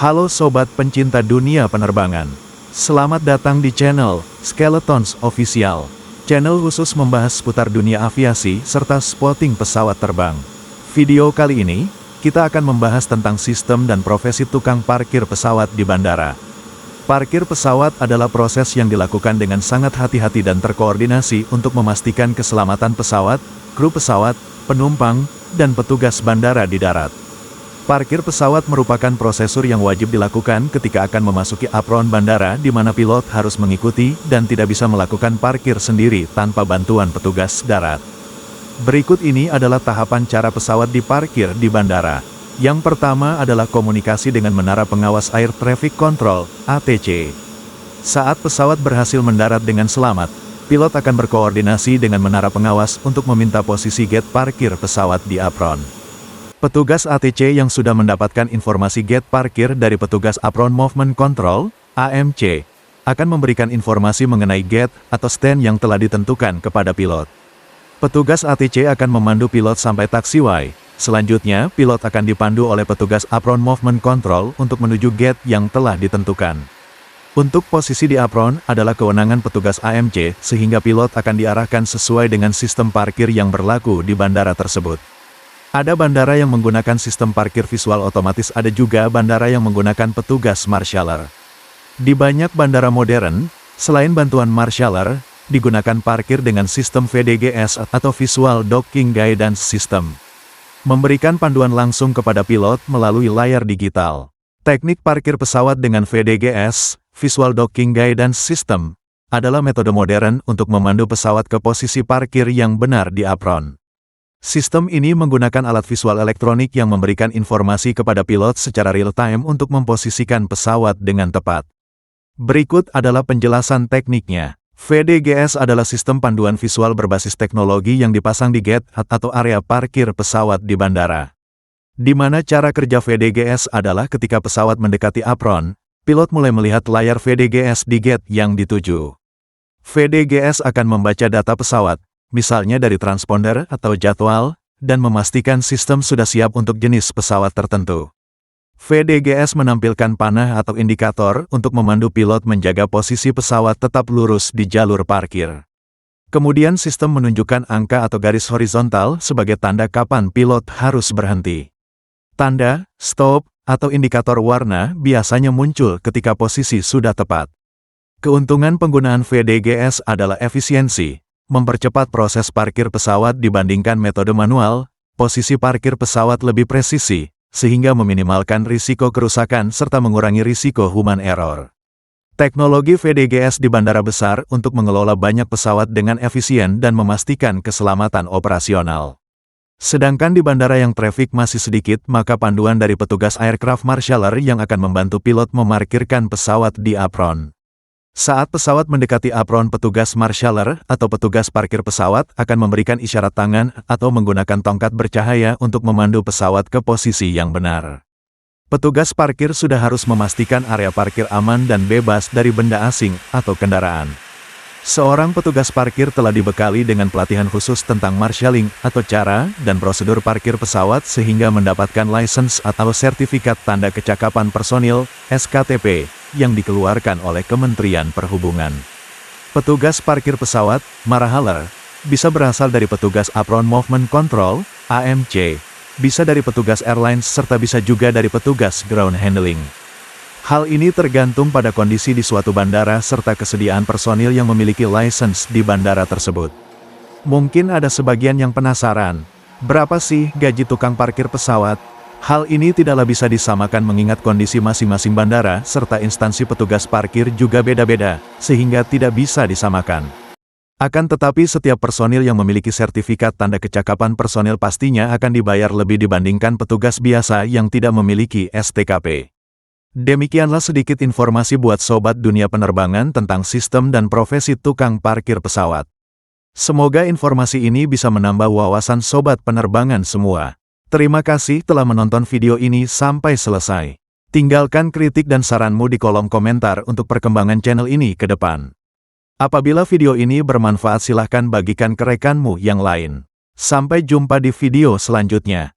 Halo sobat pencinta dunia penerbangan. Selamat datang di channel Skeletons Official. Channel khusus membahas seputar dunia aviasi serta spotting pesawat terbang. Video kali ini, kita akan membahas tentang sistem dan profesi tukang parkir pesawat di bandara. Parkir pesawat adalah proses yang dilakukan dengan sangat hati-hati dan terkoordinasi untuk memastikan keselamatan pesawat, kru pesawat, penumpang, dan petugas bandara di darat. Parkir pesawat merupakan prosedur yang wajib dilakukan ketika akan memasuki apron bandara di mana pilot harus mengikuti dan tidak bisa melakukan parkir sendiri tanpa bantuan petugas darat. Berikut ini adalah tahapan cara pesawat diparkir di bandara. Yang pertama adalah komunikasi dengan Menara Pengawas Air Traffic Control, ATC. Saat pesawat berhasil mendarat dengan selamat, pilot akan berkoordinasi dengan Menara Pengawas untuk meminta posisi gate parkir pesawat di apron. Petugas ATC yang sudah mendapatkan informasi gate parkir dari petugas Apron Movement Control, AMC, akan memberikan informasi mengenai gate atau stand yang telah ditentukan kepada pilot. Petugas ATC akan memandu pilot sampai taxiway. Selanjutnya, pilot akan dipandu oleh petugas Apron Movement Control untuk menuju gate yang telah ditentukan. Untuk posisi di apron adalah kewenangan petugas AMC, sehingga pilot akan diarahkan sesuai dengan sistem parkir yang berlaku di bandara tersebut. Ada bandara yang menggunakan sistem parkir visual otomatis, ada juga bandara yang menggunakan petugas marshaller. Di banyak bandara modern, selain bantuan marshaller, digunakan parkir dengan sistem VDGS atau Visual Docking Guidance System. Memberikan panduan langsung kepada pilot melalui layar digital. Teknik parkir pesawat dengan VDGS, Visual Docking Guidance System, adalah metode modern untuk memandu pesawat ke posisi parkir yang benar di apron. Sistem ini menggunakan alat visual elektronik yang memberikan informasi kepada pilot secara real-time untuk memposisikan pesawat dengan tepat. Berikut adalah penjelasan tekniknya. VDGS adalah sistem panduan visual berbasis teknologi yang dipasang di gate atau area parkir pesawat di bandara. Di mana cara kerja VDGS adalah ketika pesawat mendekati apron, pilot mulai melihat layar VDGS di gate yang dituju. VDGS akan membaca data pesawat, misalnya dari transponder atau jadwal, dan memastikan sistem sudah siap untuk jenis pesawat tertentu. VDGS menampilkan panah atau indikator untuk memandu pilot menjaga posisi pesawat tetap lurus di jalur parkir. Kemudian sistem menunjukkan angka atau garis horizontal sebagai tanda kapan pilot harus berhenti. Tanda, stop, atau indikator warna biasanya muncul ketika posisi sudah tepat. Keuntungan penggunaan VDGS adalah efisiensi, mempercepat proses parkir pesawat dibandingkan metode manual, posisi parkir pesawat lebih presisi, sehingga meminimalkan risiko kerusakan serta mengurangi risiko human error. Teknologi VDGS di bandara besar untuk mengelola banyak pesawat dengan efisien dan memastikan keselamatan operasional. Sedangkan di bandara yang traffic masih sedikit, maka panduan dari petugas aircraft marshaller yang akan membantu pilot memarkirkan pesawat di apron. Saat pesawat mendekati apron, petugas marshaller atau petugas parkir pesawat akan memberikan isyarat tangan atau menggunakan tongkat bercahaya untuk memandu pesawat ke posisi yang benar. Petugas parkir sudah harus memastikan area parkir aman dan bebas dari benda asing atau kendaraan. Seorang petugas parkir telah dibekali dengan pelatihan khusus tentang marshalling atau cara dan prosedur parkir pesawat sehingga mendapatkan license atau sertifikat tanda kecakapan personil (SKTP) yang dikeluarkan oleh Kementerian Perhubungan. Petugas parkir pesawat, marshaller, bisa berasal dari petugas Apron Movement Control, AMC, bisa dari petugas airlines serta bisa juga dari petugas ground handling. Hal ini tergantung pada kondisi di suatu bandara serta kesediaan personil yang memiliki license di bandara tersebut. Mungkin ada sebagian yang penasaran, berapa sih gaji tukang parkir pesawat? Hal ini tidaklah bisa disamakan mengingat kondisi masing-masing bandara serta instansi petugas parkir juga beda-beda, sehingga tidak bisa disamakan. Akan tetapi setiap personil yang memiliki sertifikat tanda kecakapan personil pastinya akan dibayar lebih dibandingkan petugas biasa yang tidak memiliki STKP. Demikianlah sedikit informasi buat sobat dunia penerbangan tentang sistem dan profesi tukang parkir pesawat. Semoga informasi ini bisa menambah wawasan sobat penerbangan semua. Terima kasih telah menonton video ini sampai selesai. Tinggalkan kritik dan saranmu di kolom komentar untuk perkembangan channel ini ke depan. Apabila video ini bermanfaat, silahkan bagikan ke rekanmu yang lain. Sampai jumpa di video selanjutnya.